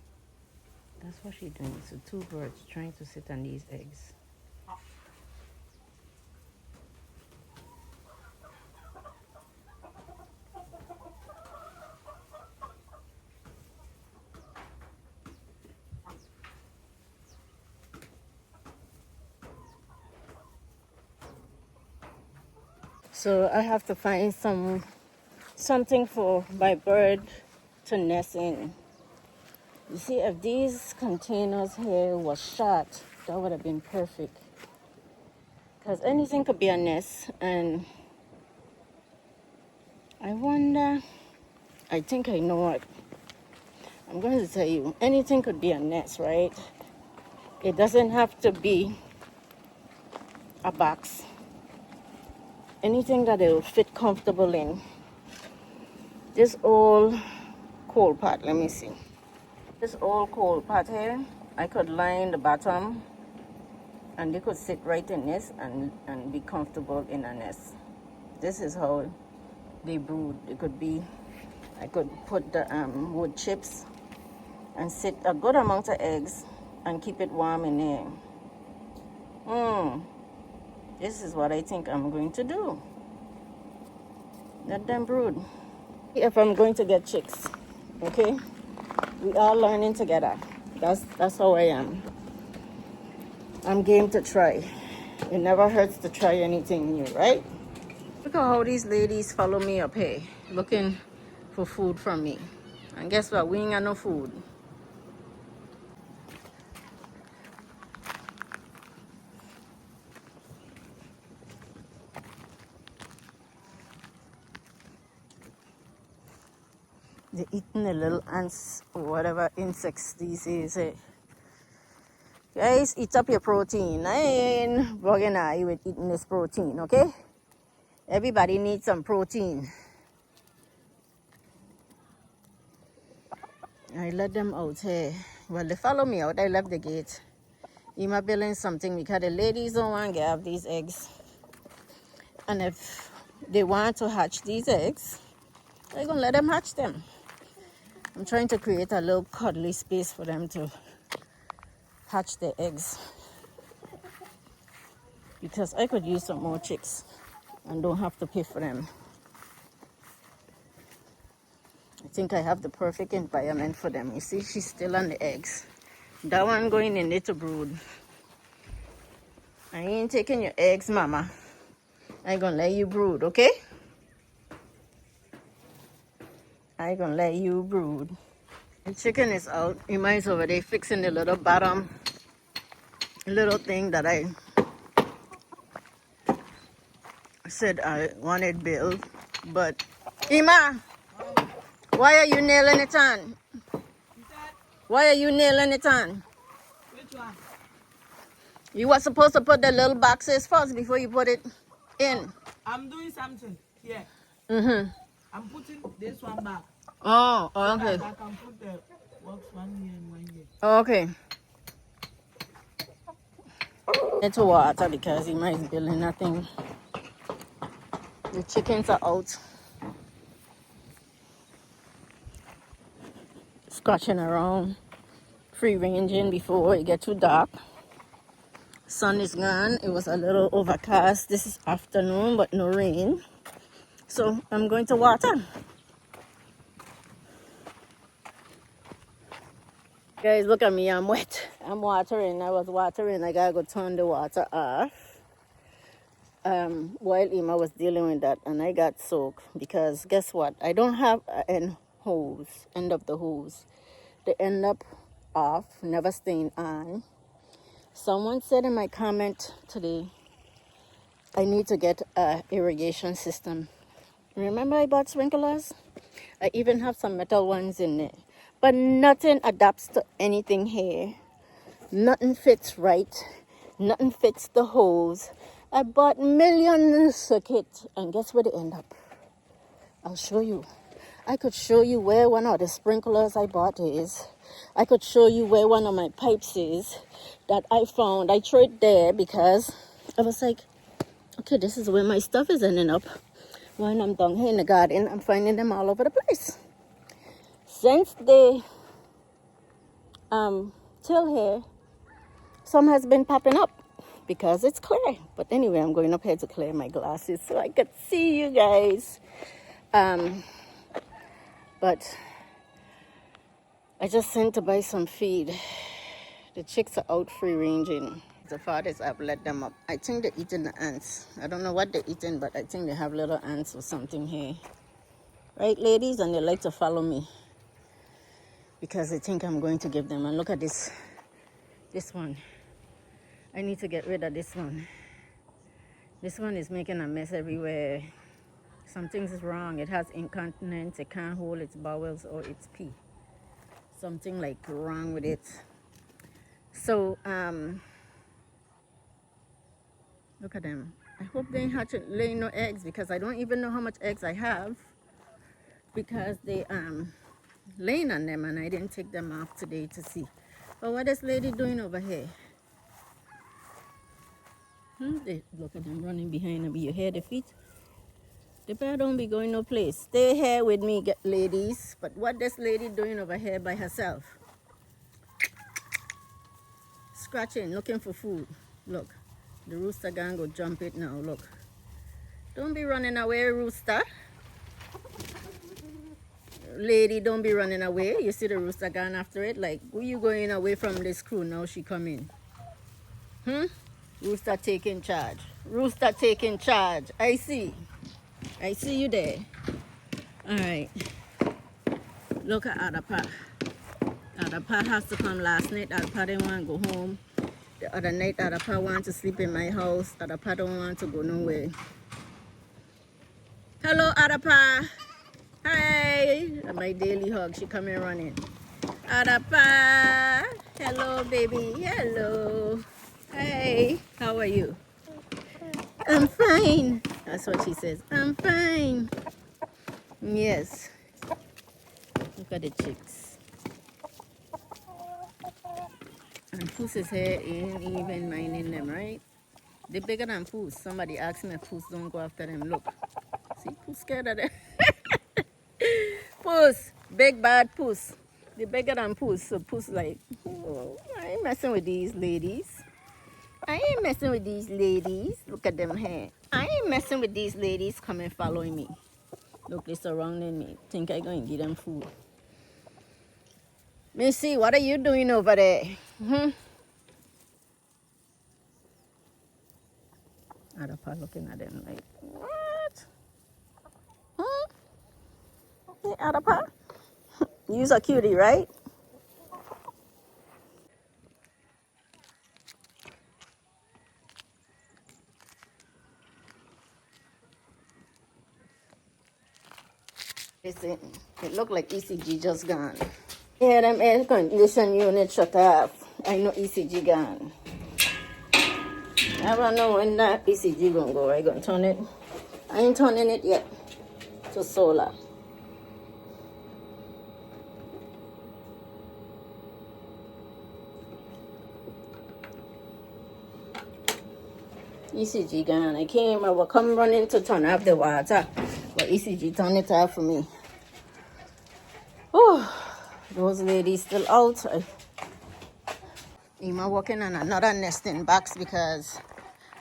That's what she's doing. So 2 birds trying to sit on these eggs. So I have to find something for my bird to nest in. You see, if these containers here were shut, that would have been perfect. Because anything could be a nest, and I wonder, I think I know what. I'm going to tell you, anything could be a nest, right? It doesn't have to be a box. Anything that it will fit comfortable in. This old coal pot, let me see. This old coal pot here, I could line the bottom and they could sit right in this and be comfortable in a nest. This is how they brood. It could be, I could put the wood chips and sit a good amount of eggs and keep it warm in there. This is what I think I'm going to do. Let them brood. If I'm going to get chicks, okay? We all learning together. That's how I am. I'm game to try. It never hurts to try anything new, right? Look at how these ladies follow me up here, looking for food from me. And guess what? We ain't got no food. They're eating the little ants or whatever insects these days. Guys, eat up your protein. I ain't bugging you with eating this protein, okay? Everybody needs some protein. I let them out here. Well, they follow me out. I left the gate. I'm building something because the ladies don't want to have these eggs. And if they want to hatch these eggs, I'm going to let them hatch them. I'm trying to create a little cuddly space for them to hatch their eggs. Because I could use some more chicks and don't have to pay for them. I think I have the perfect environment for them. You see, she's still on the eggs. That one going in there to brood. I ain't taking your eggs, mama. I gonna let you brood, okay? I gonna let you brood. The chicken is out. Ima's over there fixing the little bottom little thing that I said I wanted built. But Ima, why are you nailing it on? Why are you nailing it on? Which one? You were supposed to put the little boxes first before you put it in. I'm doing something here. Mm-hmm. I'm putting this one back. Oh, So okay. that I can put the box one here and one here. Okay. It's water because Ima is building nothing. The chickens are out scratching around, free ranging before it gets too dark. Sun is gone. It was a little overcast. This is afternoon, but no rain. So I'm going to water. Guys, look at me. I'm wet. I'm watering. I was watering. I gotta go turn the water off. While Ima was dealing with that, and I got soaked because guess what? I don't have an hose, end of the hose. They end up off, never staying on. Someone said in my comment today, I need to get a irrigation system. Remember I bought sprinklers? I even have some metal ones in there. But nothing adapts to anything here. Nothing fits right. Nothing fits the hose. I bought millions of kits, and guess where they end up? I'll show you. I could show you where one of the sprinklers I bought is. I could show you where one of my pipes is that I found. I threw it there because I was like, okay, this is where my stuff is ending up. When I'm down here in the garden, I'm finding them all over the place. Since they till here, some has been popping up because it's clear. But anyway, I'm going up here to clear my glasses so I could see you guys. But I just sent to buy some feed. The chicks are out free ranging. The fathers, I've let them up. I think they're eating the ants. I don't know what they're eating, but I think they have little ants or something here. Right, ladies? And they like to follow me because they think I'm going to give them. And look at this one. I need to get rid of this one. This one is making a mess everywhere. Something's wrong. It has incontinence. It can't hold its bowels or its pee. Something like wrong with it. So, look at them. I hope they ain't laying no eggs because I don't even know how much eggs I have because they laying on them and I didn't take them off today to see. But what is lady doing over here? Look at them running behind them. You hear the feet? The bear don't be going no place. Stay here with me, ladies. But what this lady doing over here by herself? Scratching, looking for food. Look, the rooster gang go jump it now. Look. Don't be running away, rooster. Lady, don't be running away. You see the rooster gone after it? Like, who you going away from this crew now she come in? Rooster taking charge. Rooster taking charge. I see. I see you there. All right. Look at Adapa. Adapa has to come last night. Adapa didn't want to go home. The other night, Adapa wanted to sleep in my house. Adapa don't want to go nowhere. Hello, Adapa. Hi. My daily hug. She coming running. Adapa. Hello, baby. Hello. Hey. How are you? I'm fine. That's what she says. I'm fine. Yes. Look at the chicks. And Puss's hair ain't even minding them, right? They're bigger than Puss. Somebody asked me if Puss don't go after them. Look. See, Puss scared of them. Puss. Big bad Puss. They're bigger than Puss. So Puss like, oh, I ain't messing with these ladies. I ain't messing with these ladies. Look at them hair. I ain't messing with these ladies coming following me. Look, they're surrounding me. Think I'm going to give them food. Missy, what are you doing over there? Arapa looking at them like, what? Hmm? Hey, Arapa, you's a cutie, right? Listen, it looked like ECG just gone. Yeah, them air condition unit shut off. I know ECG gone. I don't know when that ECG gonna go. I gonna turn it. I ain't turning it yet to solar. ECG gone. I will come running to turn off the water, but ECG turn it off for me. Oh, those ladies still out. I'm working on another nesting box because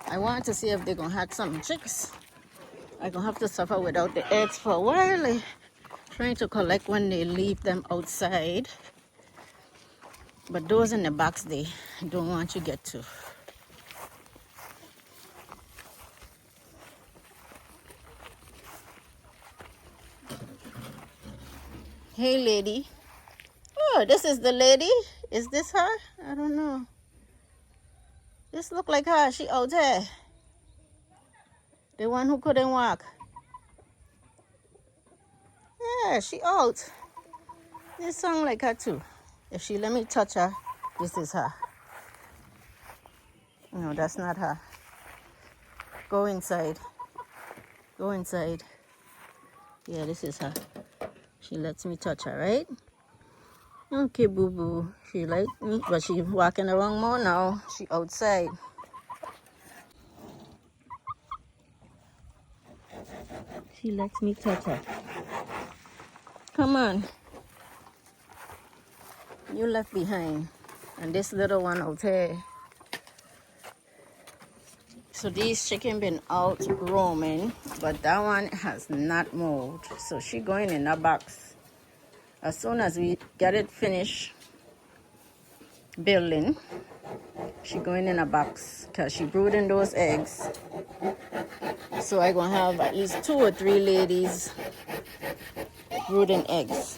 I want to see if they're gonna hatch some chicks. I'm gonna have to suffer without the eggs for a while. Trying to collect when they leave them outside. But those in the box, they don't want you to get to. Hey, lady. Oh, this is the lady? Is this her? I don't know. This look like her. She out there. The one who couldn't walk. Yeah, she out. This sound like her too. If she let me touch her, this is her. No, that's not her. Go inside. Go inside. Yeah, this is her. She lets me touch her, right? Okay, boo-boo. She like me, but she walking around more now. She outside. She lets me touch her. Come on. You left behind. And this little one out here. So these chicken been out roaming, but that one has not moved. So she going in a box. As soon as we get it finished building, she going in a box because she brooding those eggs. So I gonna have at least 2 or 3 ladies brooding eggs.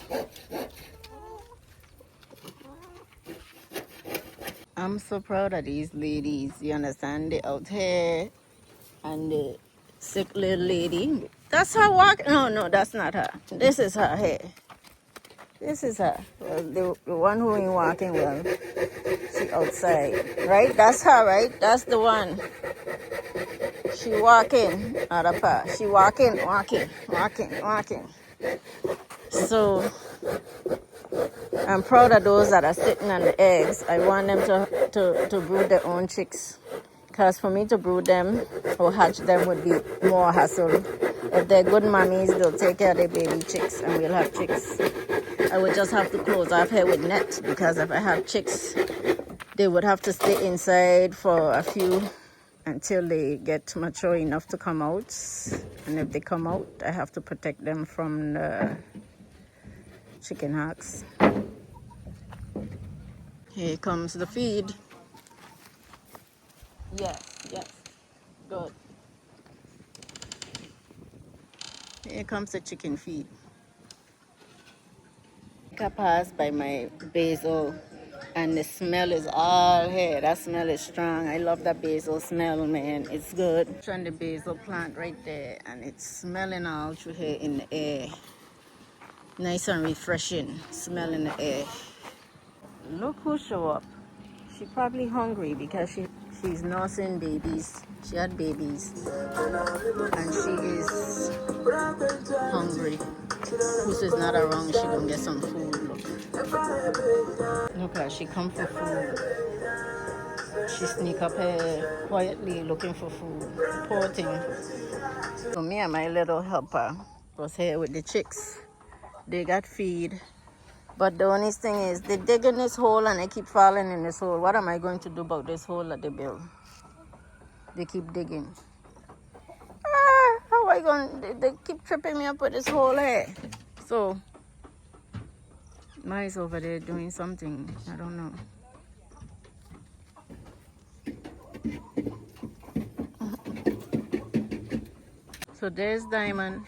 I'm so proud of these ladies. You understand? They out here and the sick little lady. That's her walk. No, that's not her. This is her hair. This is her. Well, the one who ain't walking well. She outside. Right? That's her, right? That's the one. She walking. Arapa. She walking. So I'm proud of those that are sitting on the eggs. I want them to brood their own chicks. Because for me to brood them or hatch them would be more hassle. If they're good mommies, they'll take care of their baby chicks and we'll have chicks. I would just have to close off here with net because if I have chicks, they would have to stay inside for a few until they get mature enough to come out. And if they come out, I have to protect them from the chicken hawks. Here comes the feed. Yes, good. Here comes the chicken feed. I passed by my basil and the smell is all here. That smell is strong. I love that basil smell, man. It's good. Trying the basil plant right there and it's smelling all through here in the air. Nice and refreshing smell in the air. Look who show up. She probably hungry because she's nursing babies. She had babies and she is hungry. Who's is not around, she gonna get some food. Look at she come for food. She sneak up here quietly looking for food. Poor thing. So me and my little helper was here with the chicks. They got feed. But the only thing is, they dig in this hole and they keep falling in this hole. What am I going to do about this hole that they built? They keep digging. How am I going? They keep tripping me up with this hole here. So, mice over there doing something. I don't know. So there's Diamond.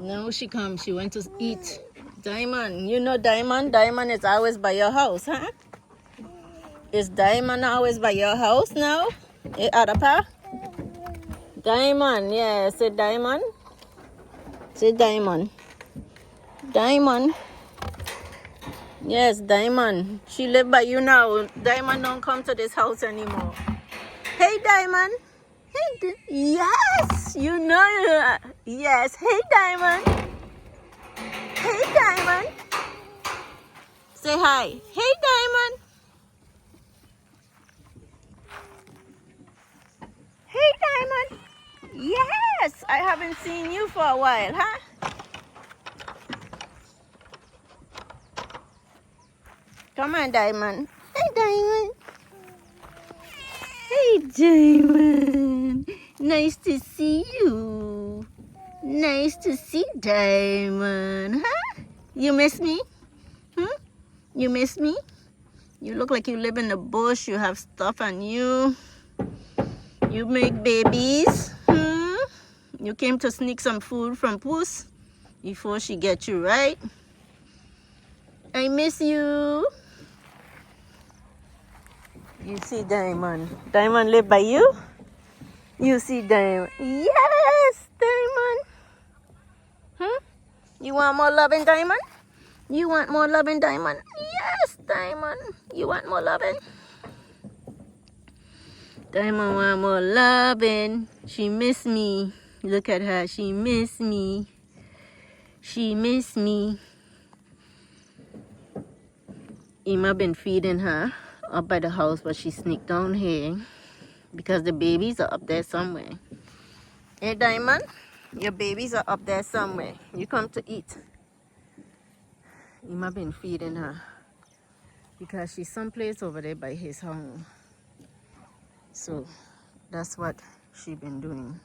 Now she comes. She went to eat. Diamond, you know Diamond? Diamond is always by your house, huh? Is Diamond always by your house now? Eh, Adapa? Diamond, yeah. Say Diamond. Say Diamond. Diamond. Yes, Diamond. She live by you now. Diamond don't come to this house anymore. Hey, Diamond. Hey, yes, you know. Yes. Hey, Diamond. Hey, Diamond. Say hi. Hey, Diamond. Hey, Diamond. Yes, I haven't seen you for a while, huh? Come on, Diamond. Hey, Diamond. Hey, Diamond. Nice to see you. Nice to see Diamond, huh? You miss me? Hmm? You miss me? You look like you live in the bush. You have stuff on you. You make babies. Hmm? You came to sneak some food from Puss before she get you, right? I miss you. You see Diamond. Diamond live by you? You see Diamond. Yes, Diamond. Hmm? You want more loving, Diamond? You want more loving, Diamond? Yes, Diamond. You want more loving? Diamond want more loving. She miss me. Look at her. She miss me. She miss me. Emma been feeding her up by the house, but she sneaked down here because the babies are up there somewhere. Hey, Diamond, your babies are up there somewhere. You come to eat. Emma been feeding her because she's someplace over there by his home. So that's what she been doing.